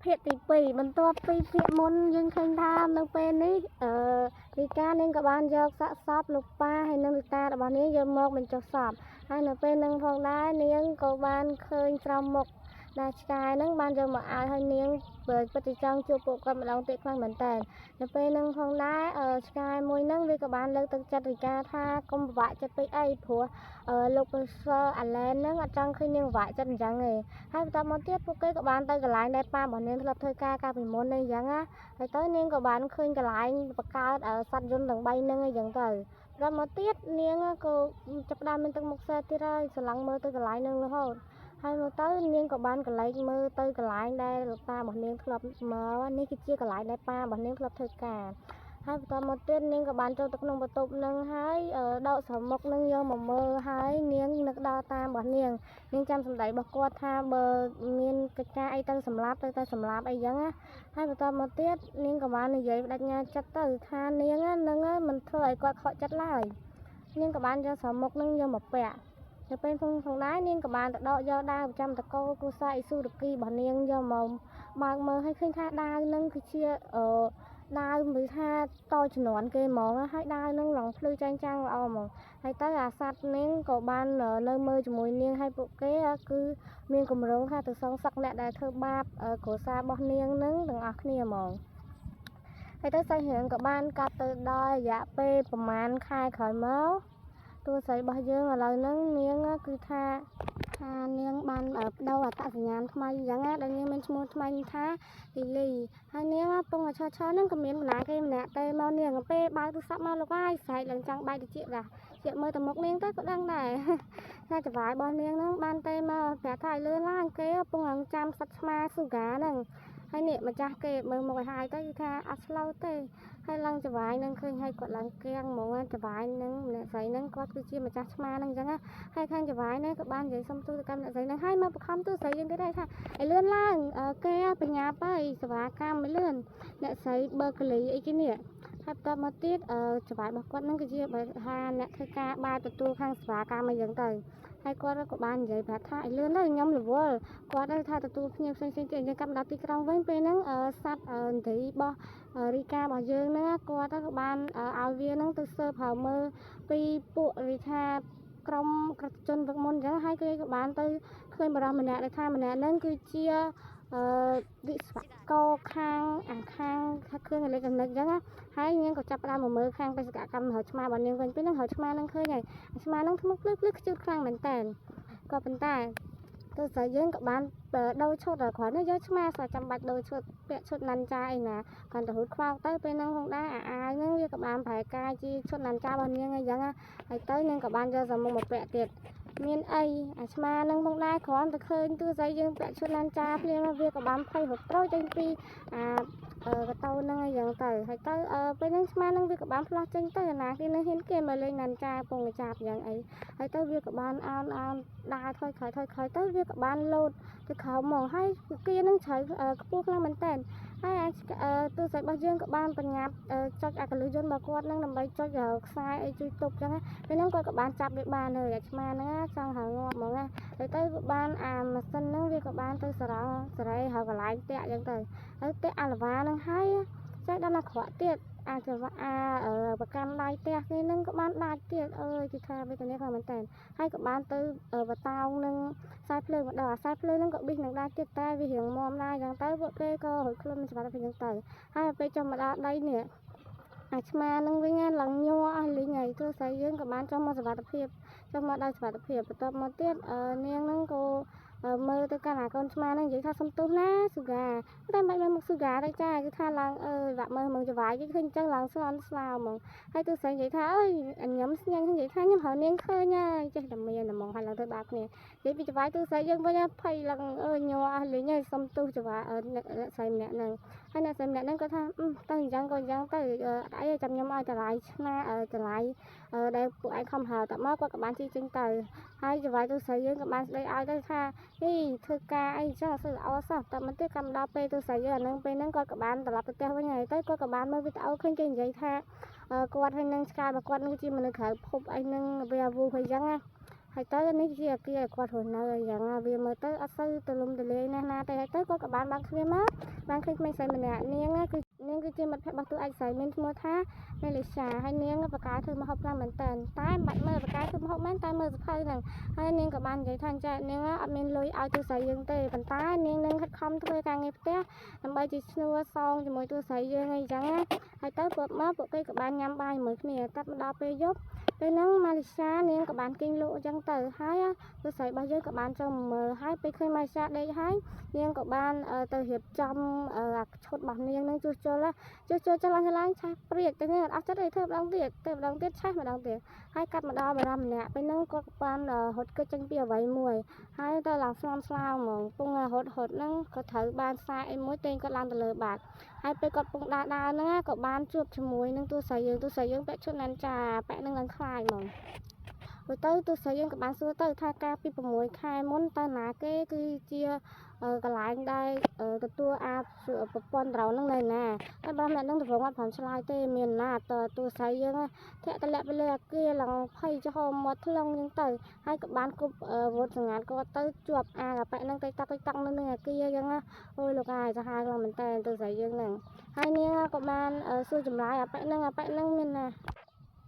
ភាគទី2បន្ទាប់ពីភាគមុនយើងឃើញថានៅពេលនេះរីកានាងក៏បានយកសាកសពលោកប៉ាហើយនិងរីតារបស់នាងយកមកបញ្ចុះសពហើយនៅពេលនឹងផងដែរនាងក៏បានឃើញស្រោមមុខដែលឆ្កែហ្នឹងបានយកមកឲ្យហើយនាងពិតជាចង់ជួបពួកគាត់ម្ដងទៀតខ្លាំងមែនតើនៅពេលហ្នឹងផងដែរឆ្កែមួយហ្នឹងវាក៏បានលើកទឹកចិត្តរីកាថាកុំពិបាកចិត្តពេកអីព្រោះលោកប្រសើអាឡែនហ្នឹងអត់ចង់ឃើញនាងពិបាកចិត្តអញ្ចឹងទេហើយបន្តមកទៀតពួកគេក៏បានទៅកន្លែងដែលប៉ារបស់នាងធ្លាប់ធ្វើការកាលពីមុនអីចឹងណាហើយទៅនាងក៏បានឃើញកន្លែងបង្កើតសត្វយន្តទាំង3ហ្នឹងអីចឹងទៅបន្តមកទៀតនាងក៏ចាប់ផ្ដើមមានទឹកមុខស្អាតទៀតហើយស្រឡឹងមើលទៅកន្លែងហ្នឹងរហូតហើយមកទៅនាងក៏បានកន្លែងមើលទៅកន្លែងដែលលោកប៉ារបស់នាងធ្លាប់មកនេះគឺជាកន្លែងដែលប៉ារបស់នាងធ្លាប់ធ្វើការហើយបន្តមកទៀតនាងក៏បានចូលទៅក្នុងបន្ទប់នឹងហើយដកស្រមុកនឹងយកមកមើលហើយនាងនឹកដល់តាមរបស់នាងចាំសម្ដីរបស់គាត់ថាបើមានកិច្ចការអីទៅសម្លាប់ទៅសម្លាប់អីចឹងណាហើយបន្តមកទៀតនាងក៏បាននិយាយបដិញ្ញាចិត្តទៅថានាងនឹងមិនធ្វើឲ្យគាត់ខកចិត្តឡើយនាងក៏បានយកស្រមុកនឹងយកមកពាក់នៅពេលផងដែរនាងក៏បានទៅដកយកដាវប្រចាំតកោគ្រូសាអ៊ីស៊ូរគីរបស់នាងយកមកបើកមើលឲ្យឃើញថាដាវនឹងគឺជាដាវមិនថាតជំនាន់គេហ្មងហើយដាវនឹងឡងភ្លឺចាញ់ចាំងល្អហ្មងហើយទៅអាសត្វនាងក៏បាននៅមើលជាមួយនាងហើយពួកគេគឺមានគម្រោងថាទៅសងសឹកអ្នកដែលធ្វើបាបគ្រួសាររបស់នាងនឹងទាំងអស់គ្នាហ្មងហើយទៅសាច់រឿងក៏បានកាត់ទៅដល់រយៈពេលប្រហែលខែក្រោយមកតួស្រីរបស់យើងឥឡូវហ្នឹងនាងគឺថានាងបានបដូរអត្តសញ្ញាណថ្មីអញ្ចឹងដែលនាងមានឈ្មោះថ្មីថាលីលីហើយនាងពងឈរហ្នឹងក៏មានបណ្ណាគេម្នាក់ទៅមកនាងពេលបើកទូរស័ព្ទមកលោកហើយស្រែកឡើងចង់បែកទៅជាមើលទៅមុខនាងទៅក៏ដឹងដែរថាចង្វាយរបស់នាងហ្នឹងបានទៅមកប្រាប់ថាឲ្យលឿនឡើងគេពងចាំសັດឆ្មាស៊ូហ្គាហ្នឹងហើយនេះម្ចាស់គេមើលមកឲ្យហើយទៅថាអត់ឆ្លោទេហើយឡើងចង្វាយនឹងឃើញហើយគាត់ឡើងគៀងហ្មងចង្វាយនឹងម្នាក់ស្រីហ្នឹងគាត់គឺជាម្ចាស់ឆ្មាហ្នឹងអញ្ចឹងហើយខាងចង្វាយនេះក៏បាននិយាយសុំទូទៅកាន់ម្នាក់ស្រីហ្នឹងហើយមកបខំទូស្រីយើងទៅដែរថាឲ្យលឿនឡើងគេបញ្ញាប់ហើយសេវាកម្មមិនលឿនអ្នកស្រីបើកលីអីគេនេះហើយបន្តមកទៀតចង្វាយរបស់គាត់ហ្នឹងគឺជាបើថាអ្នកធ្វើការបានទទួលខាងសេវាកម្មអីចឹងទៅហើយគាត់ក៏បាននិយាយប្រាប់ថាឲ្យលឿនទៅខ្ញុំរវល់គាត់ថាទទួលភ្ញៀវផ្សេងៗទៀតយើងកាប់ដល់ទីក្រុងវិញពេលហ្នឹងសัตว์ន្ត្រីរបស់រីការបស់យើងហ្នឹងគាត់ក៏បានឲ្យវាហ្នឹងទៅសើបហៅមើលពីពួករីថាក្រុមក្រតជនវឹកមុនអញ្ចឹងហើយគេក៏បានទៅឃើញបរិសម្នាក់ដែលថាម្នាក់ហ្នឹងគឺជាវិស្វករខាងគ្រឿងអេឡិចត្រូនិកអញ្ចឹងហើយនាងក៏ចាប់ផ្ដើមមកមើលខាងបេសកកម្មហៅឆ្មារបស់នាងវិញពេលហ្នឹងហៅឆ្មាហ្នឹងឃើញហើយឆ្មាហ្នឹងធ្ងន់ភ្លឺខ្ជិលខ្លាំងមែនតើក៏ប៉ុន្តែទោះស្រីយើងក៏បានដូរឈុតដល់គ្រាន់តែយកឆ្មាស្អាចាំបាច់ដូរឈុតពាក់ឈុតណាន់ចាអីណាគាត់ទៅរត់ខ្វោកទៅពេលហ្នឹងផងដែរអាវហ្នឹងវាក៏បានប្រែកាយជាឈុតណាន់ចារបស់នាងអីចឹងហើយទៅនាងក៏បានយកសំមុខមកពាក់ទៀតមានអីអាឆ្មាហ្នឹងផងដែរគ្រាន់តែឃើញទោះស្រីយើងពាក់ឈុតណាន់ចាភ្លាមវាក៏បានភ័យរត់ត្រូវចេញពីកតោហ្នឹងអីចឹងទៅហើយទៅពេលហ្នឹងឆ្មាហ្នឹងវាក៏បានផ្លាស់ចេញទៅណាគេនៅហ៊ានគេមកលេងណាន់ចាពងចាប់យ៉ាងអីហើយទៅវាក៏បានអោនដើរថយក្រោយទៅវាក៏បានលោតទៅក្រោមមកហើយគៀនឹងជ្រៅខ្ពស់ខ្លាំងមែនតើហើយទូរស័ព្ទរបស់យើងក៏បានបញ្ញាប់ចុចអាកលឹះយន្តរបស់គាត់នឹងដើម្បីចុចខ្សែអីជួយទប់ចឹងពេលហ្នឹងគាត់ក៏បានចាប់វាបានហើយអាឆ្មាហ្នឹងចង់ហៅងាប់ហ្មងហើយទៅវាបានអាម៉ាស៊ីនហ្នឹងវាក៏បានទៅសារ៉ហៅកន្លែងតាក់ចឹងទៅហើយតាក់អាល្វាហ្នឹងហើយចែកដល់អាក្រក់ទៀតអាចប្រកាន់ដៃផ្ទះគេហ្នឹងក៏បានដាច់ទៀតអើយគឺថាវេទនាខ្លាំងមែនតើហើយក៏បានទៅបតោងនឹងខ្សែភ្លើងម្ដងខ្សែភ្លើងហ្នឹងក៏ប៊ីសនឹងដាច់ទៀតតែវារៀងមាំដែរចឹងទៅពួកគេក៏រត់ខ្លួនមិនច្បាស់ទៅចឹងទៅហើយពេលចុះមកដល់ដីនេះអាឆ្មានឹងវិញឡើងញ័រអស់លីងហើយទោះស្រីយើងក៏បានចុះមកសុវត្ថិភាពចុះមកដល់សុវត្ថិភាពបន្ទាប់មកទៀតនាងហ្នឹងក៏មើលទៅកាន់អាកូនឆ្មាហ្នឹងនិយាយថាសំទោសណាស៊ូហ្គាតែមិនមើលមុខស៊ូហ្គាទេចាគឺថាឡើងវាក់មើលមកច្បាយគេឃើញអញ្ចឹងឡើងស្ងន់ស្ងើហ្មងហើយទោះស្រីនិយាយថាអើយញ៉ាំស្ញឹងនិយាយថាខ្ញុំហៅនាងឃើញហើយចេះតែមានហ្មងហើយឡើងទៅបាក់គ្នានិយាយពីច្បាយទោះស្រីយើងវិញភ័យឡើងញ័រអស់លីងហើយសំទោសច្បាយអ្នកស្រីម្នាក់ហ្នឹងហើយអ្នកស្រីម្នាក់ហ្នឹងគាត់ថាទៅអញ្ចឹងក៏អញ្ចឹងទៅអីចាំខ្ញុំឲ្យតម្លៃឆ្មាតម្លៃដែលពួកឯងខំហើតមកគាត់ក៏បានជិះចេញទៅហើយច្បាយទោះស្រីយើងក៏បានស្ដីឲ្យទៅថាធ្វើការអីចឹងអត់ស្អាតល្អសោះតែមិនទៀតកម្មដល់ពេលទូស្រីយើងអានឹងពេលហ្នឹងគាត់ក៏បានត្រឡប់ទៅផ្ទះវិញហើយទៅគាត់ក៏បានមើលវីដេអូឃើញគេនិយាយថាគាត់ហើយនឹងឆ្កែរបស់គាត់នឹងជាមនុស្សក្រៅភពអីនឹងវាវូអីចឹងណា ហើយទៅនេះជាអាគារគាត់រស់នៅយ៉ាងវាមើលទៅអត់សូវទូលំទូលាយណាស់ណាតែហើយទៅគាត់ក៏បានបើកគ្នាមកបានឃើញក្មេងស្រីម្នាក់នាងគឺជាមិត្តភក្តិរបស់តួឯកស្រីមានឈ្មោះថាមេលីសាហើយនាងបកកាយធ្វើម្ហូបខ្លាំងមែនតើតែមិនបាច់មើលបកកាយធ្វើម្ហូបមែនតែមើលសភៅហ្នឹងហើយនាងក៏បាននិយាយថាចានាងអត់មានលុយឲ្យតួស្រីយើងទេប៉ុន្តែនាងនឹងខិតខំធ្វើការងារផ្ទះដើម្បីជាឈ្នួលសងជាមួយតួស្រីយើងអីចឹងណាហើយទៅពួកមកពួកគេក៏បានញ៉ាំបាយជាមួយគ្នាតែមកដល់ពេលយប់ពេលហ្នឹងម៉ាលីសានាងក៏បានគេងលក់អញ្ចឹងទៅហើយតួស្រីរបស់យើងក៏បានចូលមើលហើយពេលឃើញម៉ាលីសាដេកហើយនាងក៏បានទៅរៀបចំអាឈុតរបស់នាងនឹងជួសជុលឡើងឆាព្រាកទៅនាងអត់ចិត្តទេធ្វើម្ដងទៀតឆេះម្ដងទៀតហើយកាត់មកដល់បារម្ភម្នាក់ពេលហ្នឹងគាត់ក៏បានរត់គេចចេញពីអ្វីមួយហើយទៅឡើងស្លន់ស្លោហ្មងពងរត់ហ្នឹងក៏ត្រូវបានសារអីមួយតែគាត់ឡើងទៅលើបាតហើយពេលគាត់ពងដើរហ្នឹងក៏បានជួបជាមួយនឹងតួស្រីយើងពាក់ឈុតណាន់ចាពាក់នឹងឡើងខ្លាយហ្មងទៅទស្សយើងក៏បានសួរទៅថាការពី6ខែមុនតើណាគេគឺជាកន្លែងដែលទទួលប្រព័ន្ធត្រូវនឹងនៅណាតែបងអ្នកនឹងទៅរងអត់ព្រមឆ្លើយទេមានណាតទស្សយើងធាក់តម្លាក់ទៅលើអាគារឡើងភ័យចំហមាត់ថ្លឹងហ្នឹងទៅហើយក៏បានគប់វត្តសង្កាត់គាត់ទៅជាប់អាប៉ែហ្នឹងទៅតាក់នៅនឹងអាគារចឹងណាអូយលោកអាយសាហាវខ្លាំងមែនតើទស្សយើងហ្នឹងហើយនាងក៏បានសួរចម្លើយអាប៉ែហ្នឹងមានណា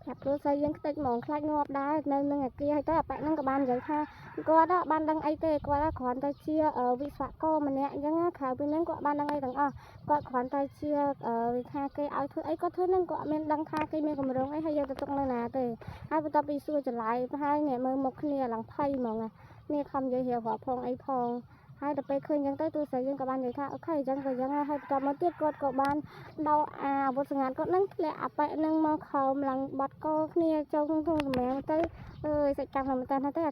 តែព្រោះស្រីយើងខ្ទេចហ្មងខ្លាចងាប់ដែរនៅនឹងអាគារហើយទៅអាប៉ាក់ហ្នឹងក៏បាននិយាយថាគាត់បានដឹងអីទេគាត់គ្រាន់តែជាវិស្វករម្នាក់អញ្ចឹងក្រៅពីហ្នឹងគាត់បានដឹងអីទាំងអស់គាត់គ្រាន់តែជាវិថាគេឲ្យធ្វើអីគាត់ធ្វើហ្នឹងគាត់អត់មានដឹងថាគេមានកម្រងអីហើយយកទៅទុកនៅណាទេហើយបន្ទាប់ពីសួរចម្លើយហើយអ្នកមើលមុខគ្នាឡើងភ័យហ្មងនេះខំនិយាយរៀបរាប់ផងអីផងហើយដល់ពេលឃើញអញ្ចឹងទៅទូស្រីយើងក៏បាននិយាយថាអូខេអញ្ចឹងក៏យ៉ាងហើយបន្ទាប់មកទៀតគាត់ក៏បានដោអាវុធសង្កាត់គាត់នឹងធ្លាក់អាប៉ែនឹងមកខោមឡើងបាត់កគ្នាចុងក្នុងសម្រាមទៅអើយសាច់កាំងតែមែនតើទៅ